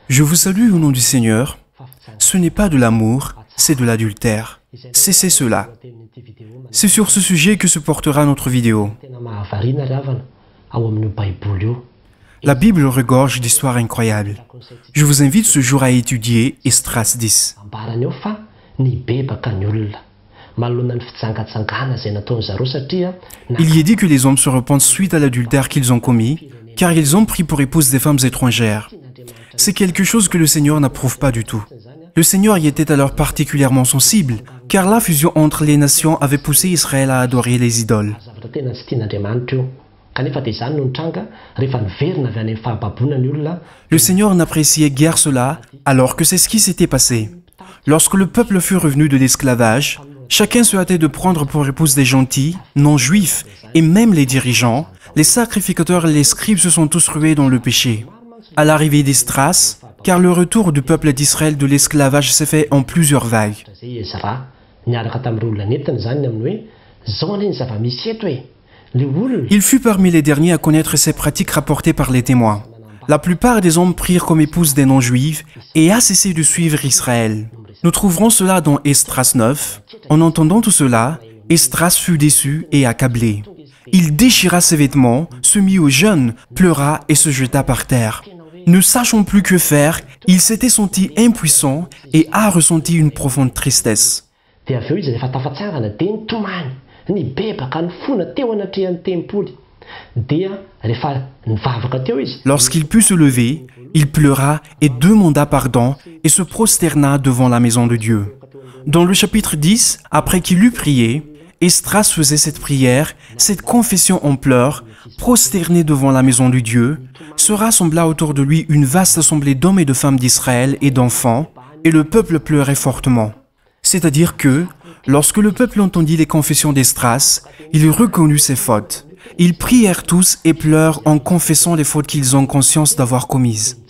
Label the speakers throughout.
Speaker 1: Je vous salue au nom du Seigneur. Ce n'est pas de l'amour, c'est de l'adultère. Cessez cela. C'est sur ce sujet que se portera notre vidéo. La Bible regorge d'histoires incroyables. Je vous invite ce jour à étudier Esdras 10. Il y est dit que les hommes se repentent suite à l'adultère qu'ils ont commis, car ils ont pris pour épouse des femmes étrangères. C'est quelque chose que le Seigneur n'approuve pas du tout. Le Seigneur y était alors particulièrement sensible, car la fusion entre les nations avait poussé Israël à adorer les idoles. Le Seigneur n'appréciait guère cela, alors que c'est ce qui s'était passé. Lorsque le peuple fut revenu de l'esclavage, chacun se hâtait de prendre pour épouse des gentils, non-juifs, et même les dirigeants, les sacrificateurs et les scribes se sont tous rués dans le péché. À l'arrivée d'Esdras, car le retour du peuple d'Israël de l'esclavage s'est fait en plusieurs vagues. Il fut parmi les derniers à connaître ces pratiques rapportées par les témoins. La plupart des hommes prirent comme épouse des non-juifs et a cessé de suivre Israël. Nous trouverons cela dans Esdras 9. En entendant tout cela, Esdras fut déçu et accablé. Il déchira ses vêtements, se mit au jeûne, pleura et se jeta par terre. Ne sachant plus que faire, il s'était senti impuissant et a ressenti une profonde tristesse. Lorsqu'il put se lever, il pleura et demanda pardon et se prosterna devant la maison de Dieu. Dans le chapitre 10, après qu'il eut prié, Esdras faisait cette prière, cette confession en pleurs, prosterné devant la maison de Dieu, se rassembla autour de lui une vaste assemblée d'hommes et de femmes d'Israël et d'enfants, et le peuple pleurait fortement. C'est-à-dire que, lorsque le peuple entendit les confessions d'Esdras, il reconnut ses fautes. Ils prièrent tous et pleurent en confessant les fautes qu'ils ont conscience d'avoir commises.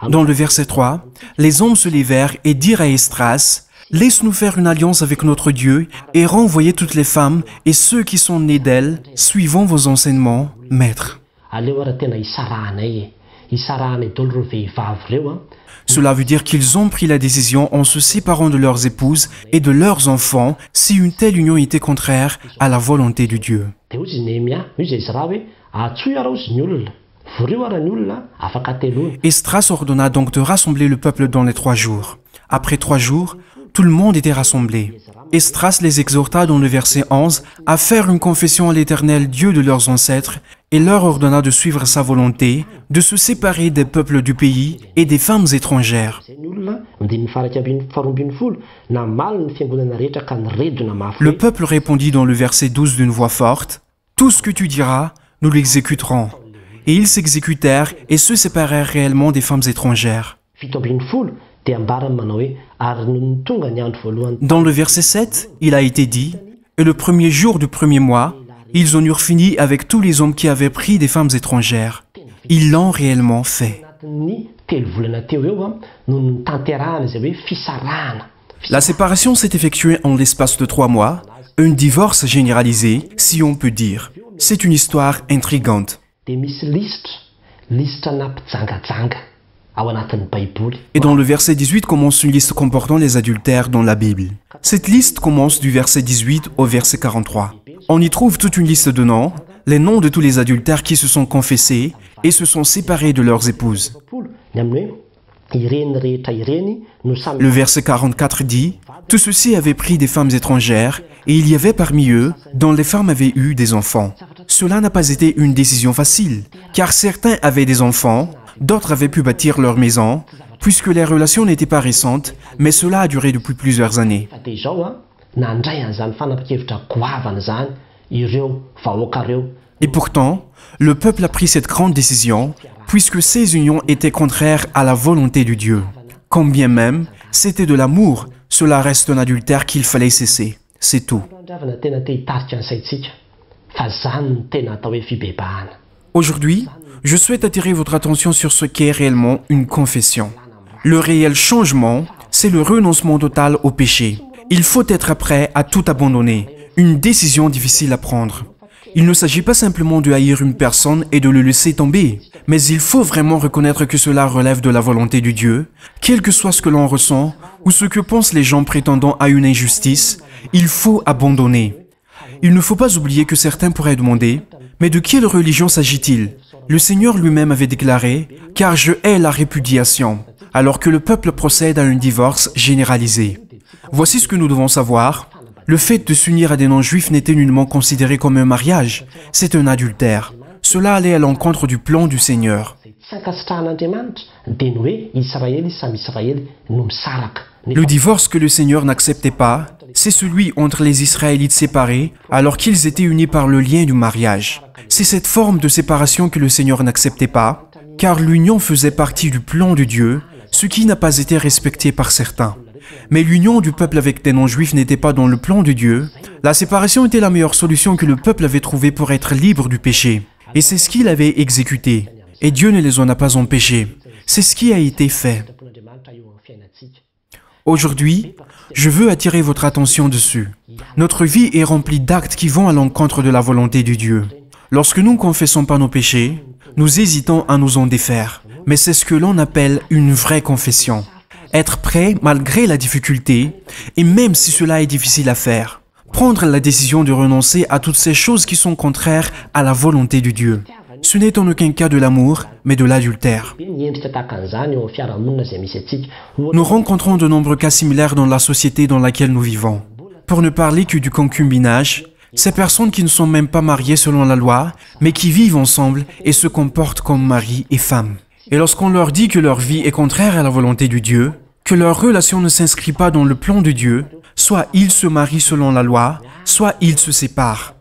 Speaker 1: Dans le verset 3, les hommes se levèrent et dirent à Esdras, « Laisse-nous faire une alliance avec notre Dieu et renvoyer toutes les femmes et ceux qui sont nés d'elles, suivant vos enseignements, maître. » Cela veut dire qu'ils ont pris la décision en se séparant de leurs épouses et de leurs enfants si une telle union était contraire à la volonté de Dieu. Esdras ordonna donc de rassembler le peuple dans les 3 jours. Après 3 jours, tout le monde était rassemblé. Esdras les exhorta dans le verset 11 à faire une confession à l'Éternel Dieu de leurs ancêtres et leur ordonna de suivre sa volonté, de se séparer des peuples du pays et des femmes étrangères. Le peuple répondit dans le verset 12 d'une voix forte, « Tout ce que tu diras, nous l'exécuterons. » Et ils s'exécutèrent et se séparèrent réellement des femmes étrangères. Dans le verset 7, il a été dit, « Et le premier jour du premier mois, ils en eurent fini avec tous les hommes qui avaient pris des femmes étrangères. » Ils l'ont réellement fait. La séparation s'est effectuée en l'espace de 3 mois, un divorce généralisé, si on peut dire. C'est une histoire intrigante. Et dans le verset 18 commence une liste comportant les adultères dans la Bible. Cette liste commence du verset 18 au verset 43. On y trouve toute une liste de noms, les noms de tous les adultères qui se sont confessés et se sont séparés de leurs épouses. Le verset 44 dit « Tous ceux-ci avaient pris des femmes étrangères, et il y avait parmi eux dont les femmes avaient eu des enfants. Cela n'a pas été une décision facile, car certains avaient des enfants, d'autres avaient pu bâtir leur maison, puisque les relations n'étaient pas récentes, mais cela a duré depuis plusieurs années. Et pourtant, le peuple a pris cette grande décision, puisque ces unions étaient contraires à la volonté de Dieu. Quand bien même, c'était de l'amour, cela reste un adultère qu'il fallait cesser. C'est tout. Aujourd'hui, je souhaite attirer votre attention sur ce qu'est réellement une confession. Le réel changement, c'est le renoncement total au péché. Il faut être prêt à tout abandonner, une décision difficile à prendre. Il ne s'agit pas simplement de haïr une personne et de le laisser tomber, mais il faut vraiment reconnaître que cela relève de la volonté de Dieu, quel que soit ce que l'on ressent ou ce que pensent les gens prétendant à une injustice, il faut abandonner. Il ne faut pas oublier que certains pourraient demander, mais de quelle religion s'agit-il? Le Seigneur lui-même avait déclaré, « Car je hais la répudiation », alors que le peuple procède à un divorce généralisé. Voici ce que nous devons savoir. Le fait de s'unir à des non-juifs n'était nullement considéré comme un mariage, c'est un adultère. Cela allait à l'encontre du plan du Seigneur. Le divorce que le Seigneur n'acceptait pas, c'est celui entre les Israélites séparés alors qu'ils étaient unis par le lien du mariage. C'est cette forme de séparation que le Seigneur n'acceptait pas, car l'union faisait partie du plan de Dieu, ce qui n'a pas été respecté par certains. Mais l'union du peuple avec des non-juifs n'était pas dans le plan de Dieu. La séparation était la meilleure solution que le peuple avait trouvée pour être libre du péché. Et c'est ce qu'il avait exécuté. Et Dieu ne les en a pas empêchés. C'est ce qui a été fait. Aujourd'hui, je veux attirer votre attention dessus. Notre vie est remplie d'actes qui vont à l'encontre de la volonté de Dieu. Lorsque nous ne confessons pas nos péchés, nous hésitons à nous en défaire. Mais c'est ce que l'on appelle une vraie confession. Être prêt malgré la difficulté, et même si cela est difficile à faire. Prendre la décision de renoncer à toutes ces choses qui sont contraires à la volonté de Dieu. Ce n'est en aucun cas de l'amour, mais de l'adultère. Nous rencontrons de nombreux cas similaires dans la société dans laquelle nous vivons. Pour ne parler que du concubinage, ces personnes qui ne sont même pas mariées selon la loi, mais qui vivent ensemble et se comportent comme mari et femme. Et lorsqu'on leur dit que leur vie est contraire à la volonté de Dieu, que leur relation ne s'inscrit pas dans le plan de Dieu, soit ils se marient selon la loi, soit ils se séparent.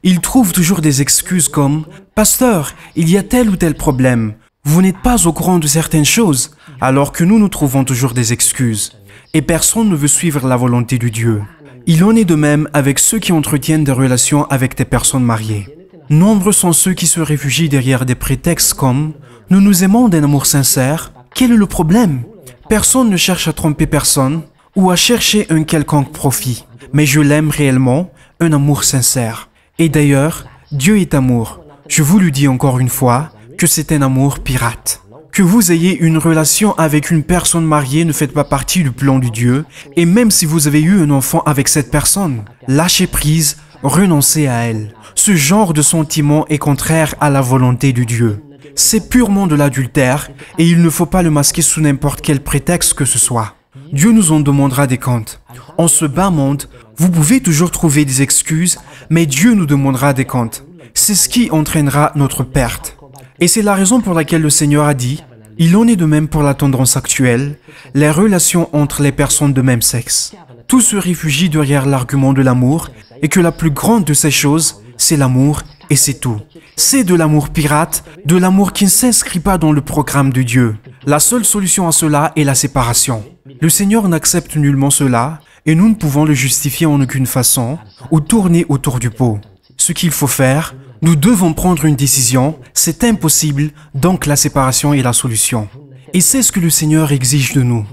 Speaker 1: Ils trouvent toujours des excuses comme « Pasteur, il y a tel ou tel problème. Vous n'êtes pas au courant de certaines choses. » Alors que nous trouvons toujours des excuses. Et personne ne veut suivre la volonté de Dieu. Il en est de même avec ceux qui entretiennent des relations avec des personnes mariées. Nombreux sont ceux qui se réfugient derrière des prétextes comme « Nous nous aimons d'un amour sincère. Quel est le problème? Personne ne cherche à tromper personne ou à chercher un quelconque profit. Mais je l'aime réellement, un amour sincère. » Et d'ailleurs, Dieu est amour. Je vous le dis encore une fois, que c'est un amour pirate. Que vous ayez une relation avec une personne mariée ne fait pas partie du plan de Dieu, et même si vous avez eu un enfant avec cette personne, lâchez prise, renoncez à elle. Ce genre de sentiment est contraire à la volonté de Dieu. C'est purement de l'adultère, et il ne faut pas le masquer sous n'importe quel prétexte que ce soit. Dieu nous en demandera des comptes. En ce bas monde, vous pouvez toujours trouver des excuses, mais Dieu nous demandera des comptes. C'est ce qui entraînera notre perte. Et c'est la raison pour laquelle le Seigneur a dit, « Il en est de même pour la tendance actuelle, les relations entre les personnes de même sexe. Tout se réfugie derrière l'argument de l'amour, et que la plus grande de ces choses, c'est l'amour, et c'est tout. C'est de l'amour pirate, de l'amour qui ne s'inscrit pas dans le programme de Dieu. La seule solution à cela est la séparation. Le Seigneur n'accepte nullement cela, et nous ne pouvons le justifier en aucune façon, ou tourner autour du pot. Ce qu'il faut faire, nous devons prendre une décision, c'est impossible, donc la séparation est la solution. Et c'est ce que le Seigneur exige de nous.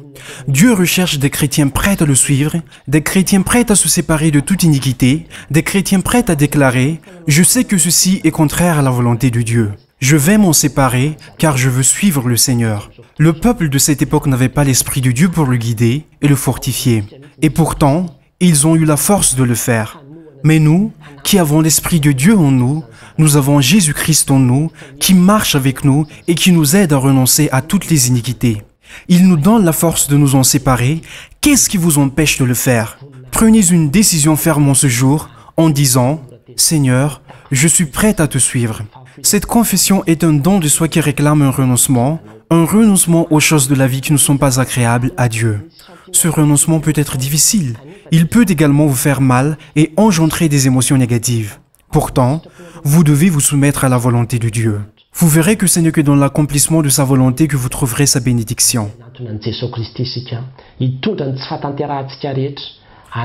Speaker 1: Dieu recherche des chrétiens prêts à le suivre, des chrétiens prêts à se séparer de toute iniquité, des chrétiens prêts à déclarer « Je sais que ceci est contraire à la volonté de Dieu. Je vais m'en séparer car je veux suivre le Seigneur. » Le peuple de cette époque n'avait pas l'Esprit de Dieu pour le guider et le fortifier. Et pourtant, ils ont eu la force de le faire. Mais nous, qui avons l'Esprit de Dieu en nous, nous avons Jésus-Christ en nous, qui marche avec nous et qui nous aide à renoncer à toutes les iniquités. Il nous donne la force de nous en séparer. Qu'est-ce qui vous empêche de le faire? Prenez une décision ferme en ce jour en disant « Seigneur, je suis prêt à te suivre ». Cette confession est un don de soi qui réclame un renoncement aux choses de la vie qui ne sont pas agréables à Dieu. Ce renoncement peut être difficile. Il peut également vous faire mal et engendrer des émotions négatives. Pourtant, vous devez vous soumettre à la volonté de Dieu. Vous verrez que ce n'est que dans l'accomplissement de sa volonté que vous trouverez sa bénédiction.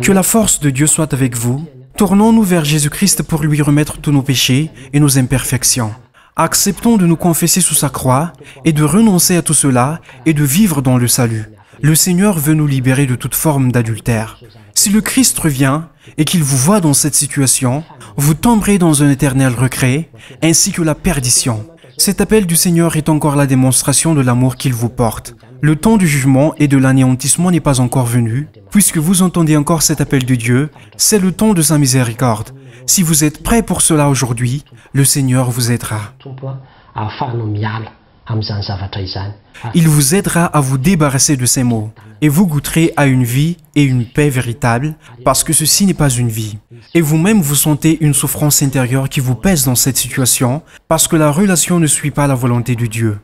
Speaker 1: Que la force de Dieu soit avec vous. Tournons-nous vers Jésus-Christ pour lui remettre tous nos péchés et nos imperfections. Acceptons de nous confesser sous sa croix et de renoncer à tout cela et de vivre dans le salut. Le Seigneur veut nous libérer de toute forme d'adultère. Si le Christ revient et qu'il vous voit dans cette situation, vous tomberez dans un éternel regret ainsi que la perdition. Cet appel du Seigneur est encore la démonstration de l'amour qu'il vous porte. Le temps du jugement et de l'anéantissement n'est pas encore venu. Puisque vous entendez encore cet appel de Dieu, c'est le temps de sa miséricorde. Si vous êtes prêts pour cela aujourd'hui, le Seigneur vous aidera. Il vous aidera à vous débarrasser de ces maux, et vous goûterez à une vie et une paix véritable, parce que ceci n'est pas une vie. Et vous-même vous sentez une souffrance intérieure qui vous pèse dans cette situation, parce que la relation ne suit pas la volonté de Dieu.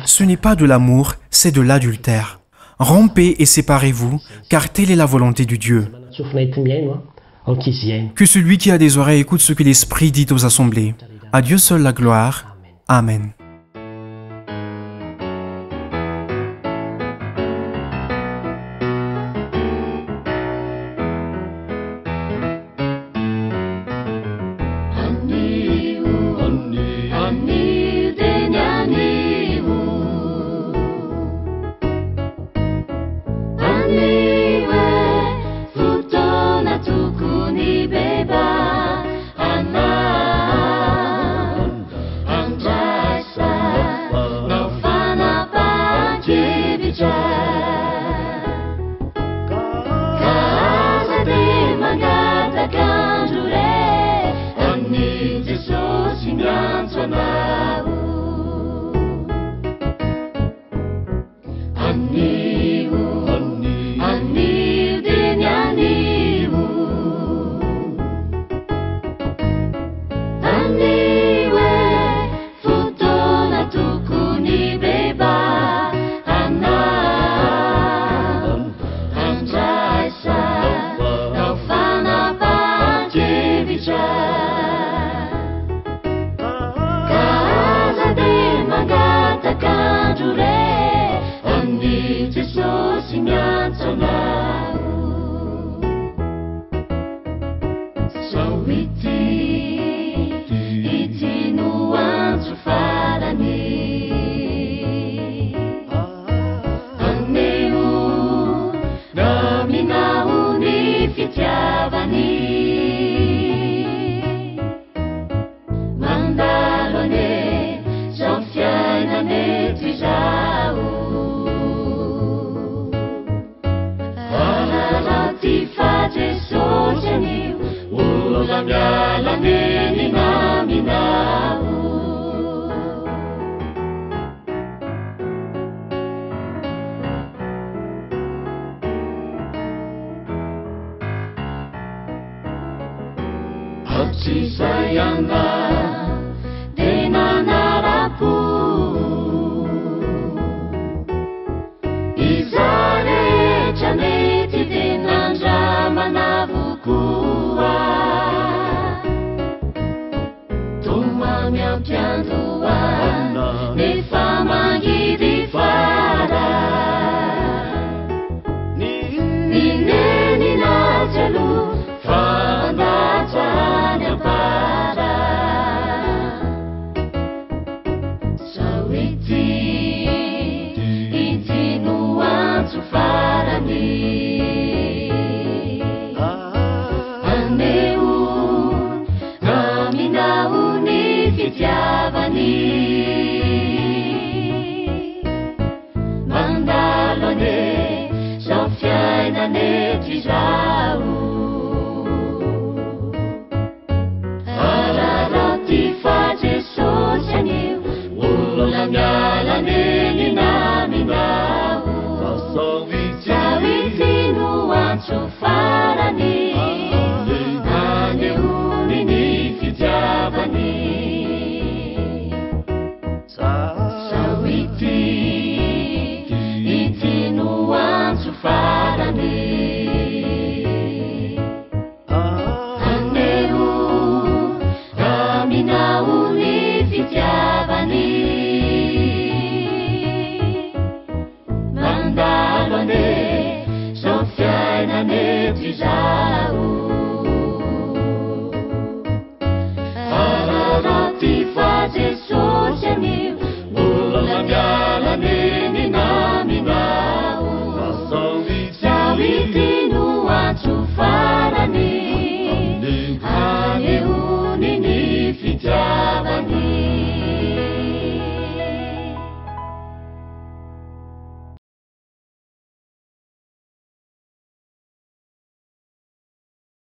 Speaker 1: Ce n'est pas de l'amour, c'est de l'adultère. Rompez et séparez-vous, car telle est la volonté de Dieu. Que celui qui a des oreilles écoute ce que l'Esprit dit aux assemblées. À Dieu seul la gloire. Amen.
Speaker 2: Tiavani